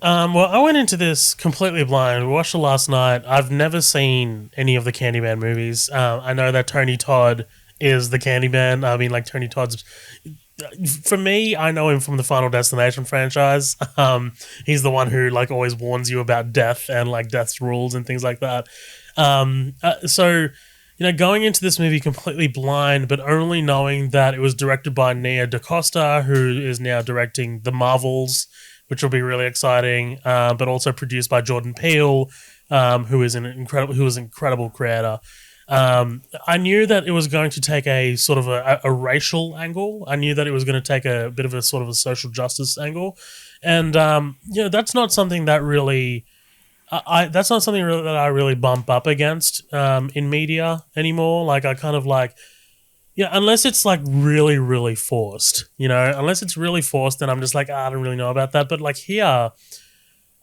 Well, I went into this completely blind. We watched it last night. I've never seen any of the Candyman movies. I know that Tony Todd is the Candyman. I mean, like Tony Todd's. For me, I know him from the Final Destination franchise. He's the one who like always warns you about death and like death's rules and things like that. So going into this movie completely blind, but only knowing that it was directed by Nia DaCosta, who is now directing The Marvels, which will be really exciting. But also produced by Jordan Peele, who is an incredible creator. I knew that it was going to take a sort of a racial angle. I knew that it was going to take a bit of a sort of a social justice angle, and that's not something that really. That's not something really that I really bump up against in media anymore. Like I kind of like, yeah, unless it's like really, really forced, unless it's really forced, then I'm just like, I don't really know about that. But like here,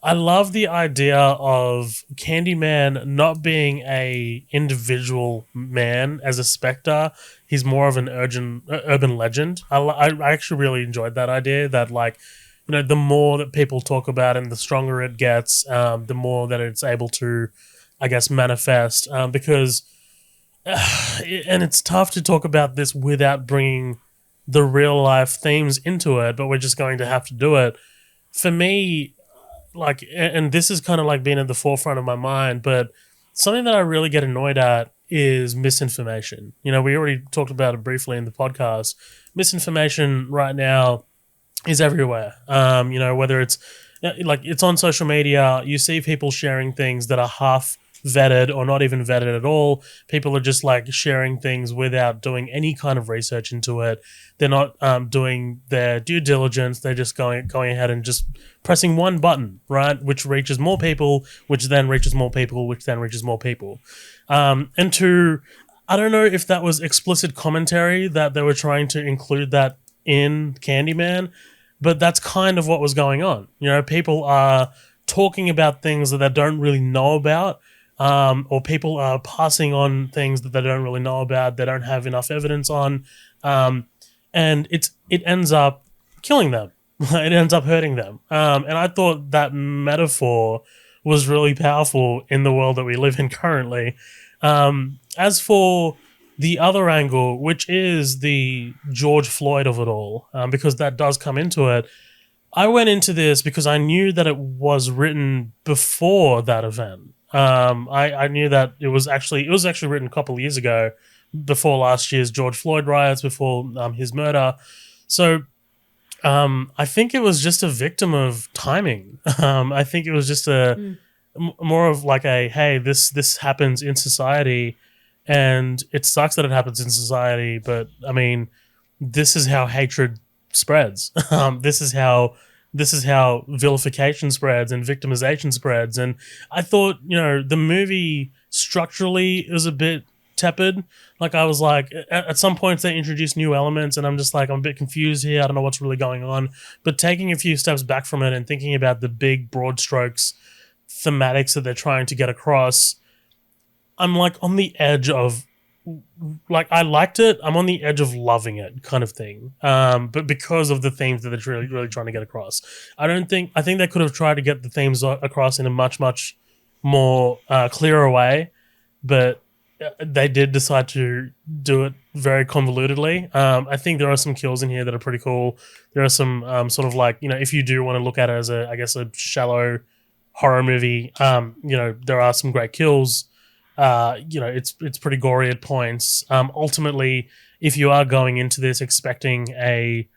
I love the idea of Candyman not being a individual man as a specter. He's more of an urban legend. I actually really enjoyed that idea. That like, the more that people talk about and the stronger it gets, the more that it's able to, I guess, manifest. Because, and it's tough to talk about this without bringing the real life themes into it, but we're just going to have to do it. For me, like, and this is kind of like being at the forefront of my mind, but something that I really get annoyed at is misinformation. We already talked about it briefly in the podcast. Misinformation right now is everywhere. Whether it's like it's on social media, you see people sharing things that are half vetted or not even vetted at all. People are just like sharing things without doing any kind of research into it. They're not doing their due diligence. They're just going ahead and just pressing one button, right, which reaches more people, which then reaches more people, which then reaches more people. And to, I don't know if that was explicit commentary that they were trying to include that in Candyman, but that's kind of what was going on. People are talking about things that they don't really know about, or people are passing on things that they don't really know about, they don't have enough evidence on, and it ends up killing them. It ends up hurting them. And I thought that metaphor was really powerful in the world that we live in currently. As for the other angle, which is the George Floyd of it all, because that does come into it, I went into this because I knew that it was written before that event. I knew that it was actually written a couple of years ago, before last year's George Floyd riots, before his murder. So I think it was just a victim of timing. I think it was just more of like a, hey, this happens in society, and it sucks that it happens in society. But I mean, this is how hatred spreads. This is how vilification spreads and victimization spreads. And I thought, the movie structurally is a bit tepid. Like I was like, at some points they introduce new elements, and I'm just like, I'm a bit confused here. I don't know what's really going on. But taking a few steps back from it and thinking about the big broad strokes thematics that they're trying to get across, I'm like on the edge of, like, I liked it. I'm on the edge of loving it, kind of thing. But because of the themes that they're really, really trying to get across, I think they could have tried to get the themes across in a much, much more clearer way. But they did decide to do it very convolutedly. I think there are some kills in here that are pretty cool. There are some sort of like, if you do want to look at it as a shallow horror movie, there are some great kills. It's pretty gory at points. Ultimately, if you are going into this expecting a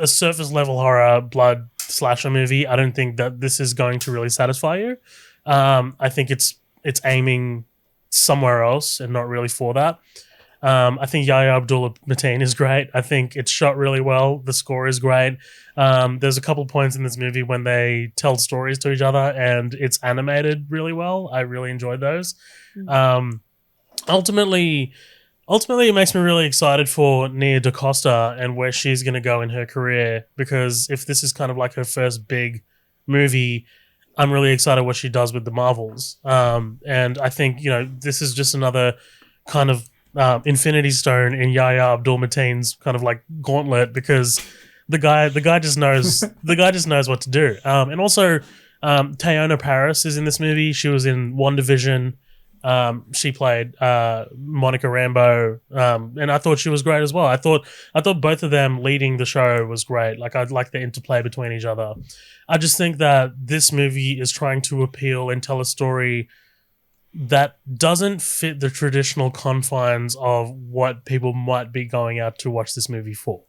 surface level horror blood slasher movie, I don't think that this is going to really satisfy you. I think it's aiming somewhere else and not really for that. I think Yahya Abdul-Mateen is great. I think it's shot really well. The score is great. There's a couple of points in this movie when they tell stories to each other and it's animated really well. I really enjoyed those. Ultimately, it makes me really excited for Nia DaCosta and where she's going to go in her career, because if this is kind of like her first big movie, I'm really excited what she does with the Marvels. And I think, this is just another kind of Infinity Stone in Yahya Abdul-Mateen's kind of like gauntlet, because the guy just knows what to do. And also, Teyonah Parris is in this movie. She was in WandaVision. She played Monica Rambeau, and I thought she was great as well. I thought both of them leading the show was great. Like, I like the interplay between each other. I just think that this movie is trying to appeal and tell a story that doesn't fit the traditional confines of what people might be going out to watch this movie for.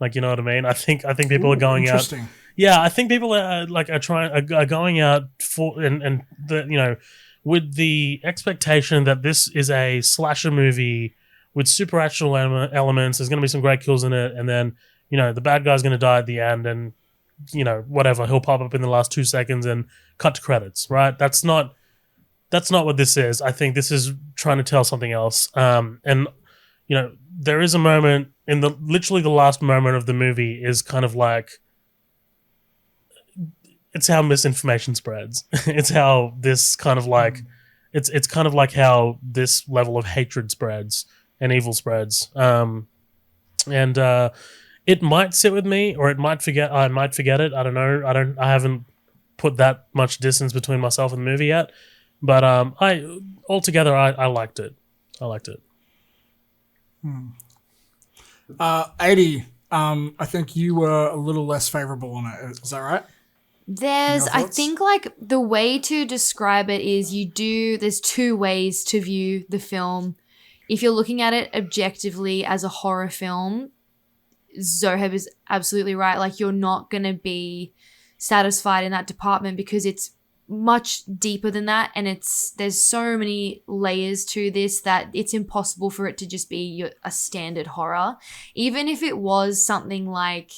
Like, you know what I mean? I think people are going out. Interesting. Yeah, I think people are going out for and the with the expectation that this is a slasher movie with supernatural elements. There's going to be some great kills in it, and then the bad guy's going to die at the end, and whatever, he'll pop up in the last 2 seconds and cut to credits. Right? That's not what this is. I think this is trying to tell something else. And there is a moment in literally the last moment of the movie is kind of like, it's how misinformation spreads. It's how this kind of like, it's kind of like how this level of hatred spreads and evil spreads. And it might sit with me, or I might forget it. I don't know. I haven't put that much distance between myself and the movie yet. But I liked it. I liked it. 80. I think you were a little less favorable on it. Is that right? I think like the way to describe it is there's two ways to view the film. If you're looking at it objectively as a horror film, Zoheb is absolutely right. Like, you're not going to be satisfied in that department because it's much deeper than that, and there's so many layers to this that it's impossible for it to just be a standard horror. Even if it was something like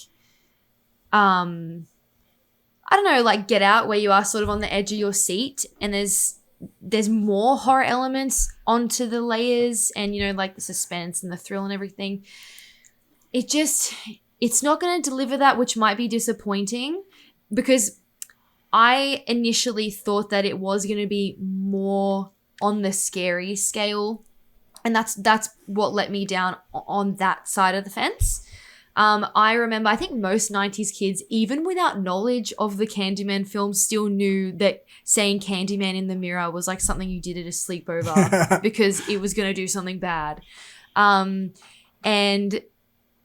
I don't know, like Get Out, where you are sort of on the edge of your seat and there's more horror elements onto the layers, and like the suspense and the thrill and everything. It's not going to deliver that, which might be disappointing, because I initially thought that it was going to be more on the scary scale, and that's what let me down on that side of the fence. I remember, I think most 90s kids, even without knowledge of the Candyman film, still knew that saying Candyman in the mirror was like something you did at a sleepover because it was going to do something bad. And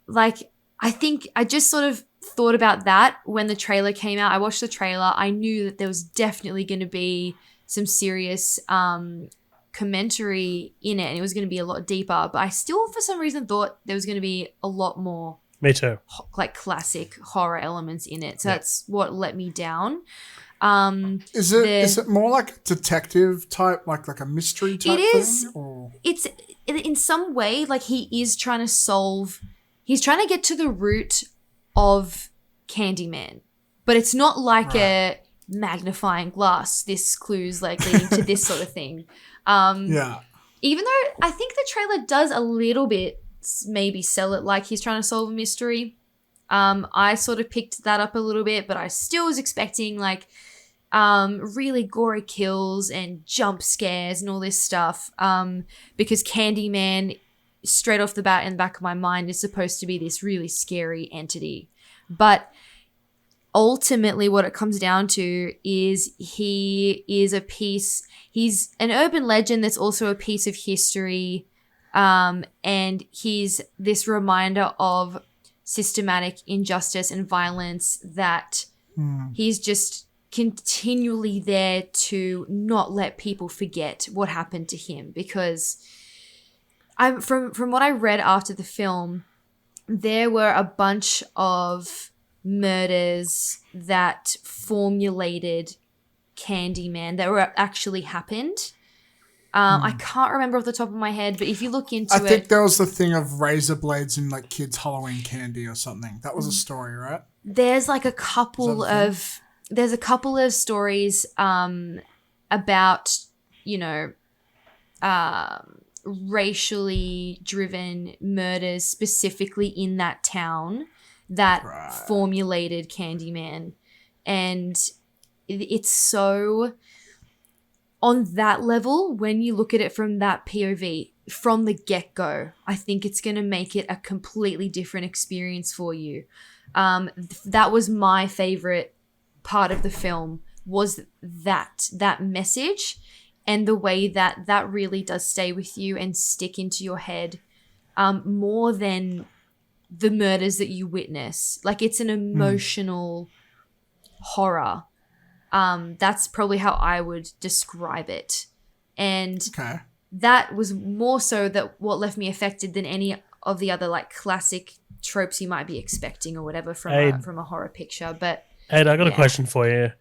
like, I think I just sort of thought about that when the trailer came out. I watched the trailer. I knew that there was definitely going to be some serious commentary in it, and it was going to be a lot deeper. But I still, for some reason, thought there was going to be a lot more. Me too. Like classic horror elements in it. So that's what let me down. Is it more like detective type, like a mystery type thing? It is. Or? It's in some way like he's trying to get to the root of Candyman, but it's not like a magnifying glass. This clue's like leading to this sort of thing. Yeah. Even though I think the trailer does a little bit maybe sell it like he's trying to solve a mystery. I sort of picked that up a little bit, but I still was expecting like really gory kills and jump scares and all this stuff, because Candyman, straight off the bat in the back of my mind, is supposed to be this really scary entity. But ultimately what it comes down to is he's an urban legend that's also a piece of history. And he's this reminder of systematic injustice and violence that he's just continually there to not let people forget what happened to him. Because from what I read after the film, there were a bunch of murders that formulated Candyman that were actually happened. I can't remember off the top of my head, but if you look into I think there was the thing of razor blades in like kids' Halloween candy or something. That was a story, right? There's like a couple of stories about, racially driven murders specifically in that town that formulated Candyman. And it's so... on that level, when you look at it from that POV, from the get-go, I think it's going to make it a completely different experience for you. That was my favorite part of the film, was that message, and the way that really does stay with you and stick into your head, more than the murders that you witness. Like, it's an emotional horror. That's probably how I would describe it. And that was more so that what left me affected than any of the other like classic tropes you might be expecting or whatever from a horror picture. But Ed, I got a question for you.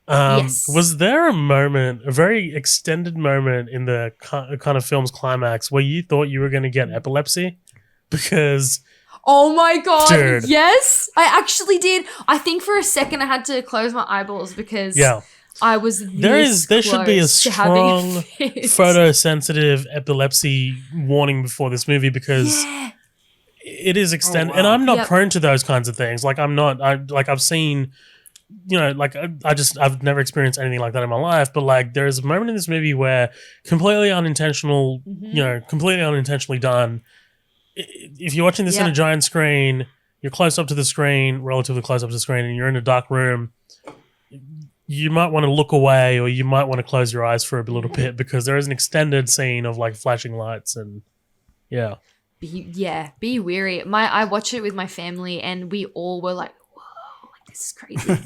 Yes. Was there a moment, a very extended moment in the kind of film's climax where you thought you were going to get epilepsy? Because... Oh my God, dude. Yes! I actually did. I think for a second I had to close my eyeballs because I was there should be a strong photosensitive epilepsy warning before this movie because it is extended. And I'm not prone to those kinds of things. Like, I've seen... I've never experienced anything like that in my life, but like there's a moment in this movie where completely unintentional, completely unintentionally done. If you're watching this in a giant screen, you're close up to the screen, relatively close up to the screen, and you're in a dark room, you might want to look away or you might want to close your eyes for a little bit because there is an extended scene of like flashing lights and be wary. I watched it with my family and we all were like, this is crazy.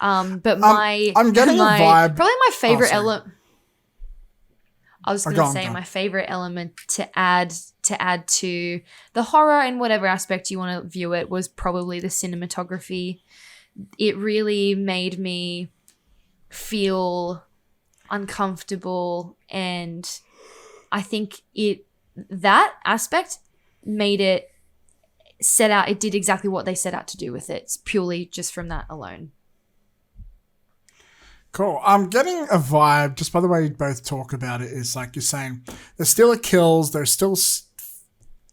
But I'm getting a vibe. Probably my favorite element. I was going to say my favorite element to add to the horror in whatever aspect you want to view it was probably the cinematography. It really made me feel uncomfortable, and I think that aspect made it it did exactly what they set out to do with it. It's purely just from that alone. Cool. I'm getting a vibe, just by the way you both talk about it, is like you're saying there's still kills, there's still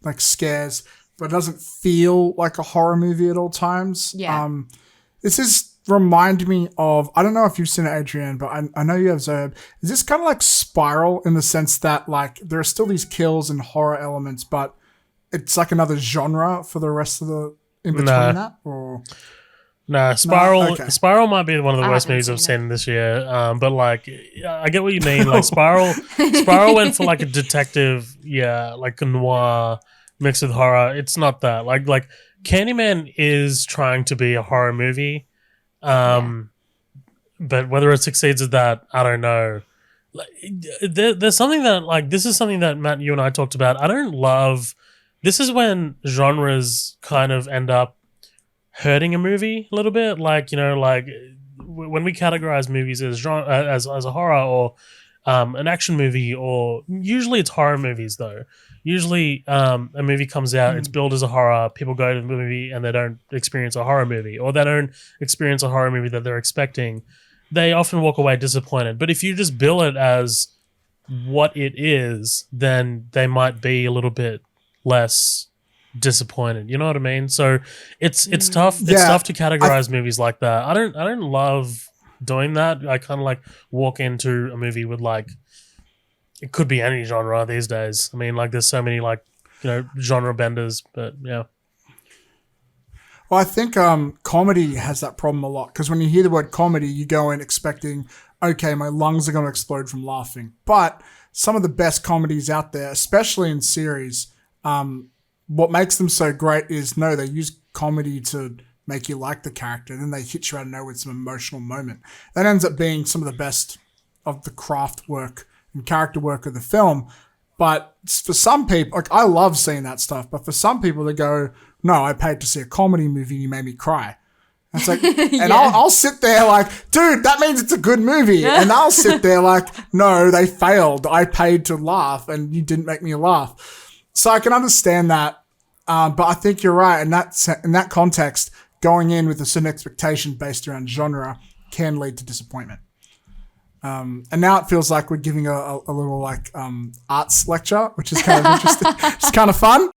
like scares, but it doesn't feel like a horror movie at all times. Yeah. This is remind me of, I don't know if you've seen it, Adrienne, but I know you have, Zoeb. Is this kind of like Spiral in the sense that like there are still these kills and horror elements, but it's like another genre for the rest of the in between that? Or Spiral. No? Okay. Spiral might be one of the worst movies I've seen this year. But like, I get what you mean. Like Spiral went for like a detective, like a noir mixed with horror. It's not that. Like Candyman is trying to be a horror movie, but whether it succeeds at that, I don't know. Like, there's something that like this is something that Matt, you and I talked about. I don't love. This is when genres kind of end up hurting a movie a little bit. Like, like when we categorize movies as genre, as a horror or an action movie, or usually it's horror movies though. Usually a movie comes out, it's billed as a horror, people go to the movie and they don't experience a horror movie, or they don't experience a horror movie that they're expecting. They often walk away disappointed. But if you just bill it as what it is, then they might be a little bit less disappointed. You know what I mean? So it's tough. It's tough to categorize movies like that. I don't love doing that. I kind of like walk into a movie with like, it could be any genre these days. I mean, like there's so many like, genre benders, but yeah. Well, I think comedy has that problem a lot because when you hear the word comedy, you go in expecting, okay, my lungs are going to explode from laughing. But some of the best comedies out there, especially in series, what makes them so great is they use comedy to make you like the character, and then they hit you out of nowhere with some emotional moment. That ends up being some of the best of the craft work and character work of the film. But for some people, like I love seeing that stuff, but for some people they go, no, I paid to see a comedy movie and you made me cry. And it's like, and I'll sit there like, dude, that means it's a good movie. And I'll sit there like, no, they failed. I paid to laugh and you didn't make me laugh. So I can understand that, but I think you're right. In that context, going in with a certain expectation based around genre can lead to disappointment. And now it feels like we're giving a little like arts lecture, which is kind of interesting. It's kind of fun.